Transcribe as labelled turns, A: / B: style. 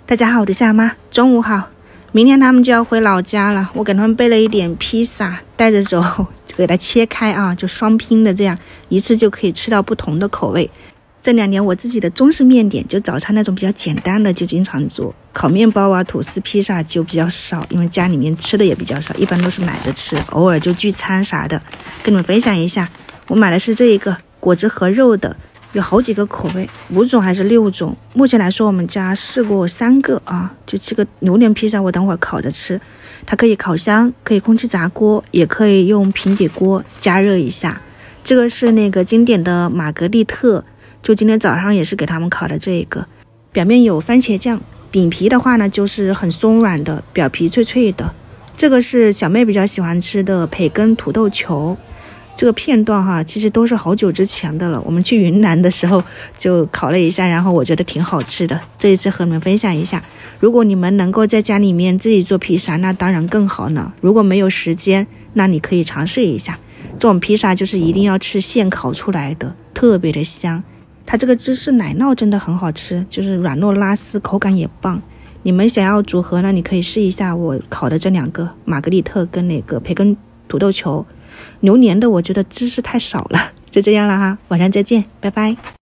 A: 大家好，我是夏妈，中午好。明天他们就要回老家了，我给他们备了一点披萨，带着走，就给它切开啊，就双拼的，这样一次就可以吃到不同的口味。这2年我自己的中式面点，就早餐那种比较简单的就经常做，烤面包啊、吐司、披萨就比较少，因为家里面吃的也比较少，一般都是买着吃，偶尔就聚餐啥的。跟你们分享一下，我买的是这一个果汁和肉的，有好几个口味，5种还是6种。目前来说我们家试过3个啊，就这个榴莲披萨我等会儿烤着吃，它可以烤箱，可以空气炸锅，也可以用平底锅加热一下。这个是那个经典的玛格丽特，就今天早上也是给他们烤的这个，表面有番茄酱，饼皮的话呢就是很松软的，表皮脆脆的。这个是小妹比较喜欢吃的培根土豆球，这个片段哈，其实都是好久之前的了，我们去云南的时候就烤了一下，然后我觉得挺好吃的，这一次和你们分享一下。如果你们能够在家里面自己做披萨，那当然更好呢。如果没有时间，那你可以尝试一下。这种披萨就是一定要吃现烤出来的，特别的香。它这个芝士奶酪真的很好吃，就是软糯拉丝，口感也棒。你们想要组合呢，你可以试一下我烤的这2个玛格丽特跟那个培根土豆球。榴莲的我觉得芝士太少了，就这样了哈，晚上再见，拜拜。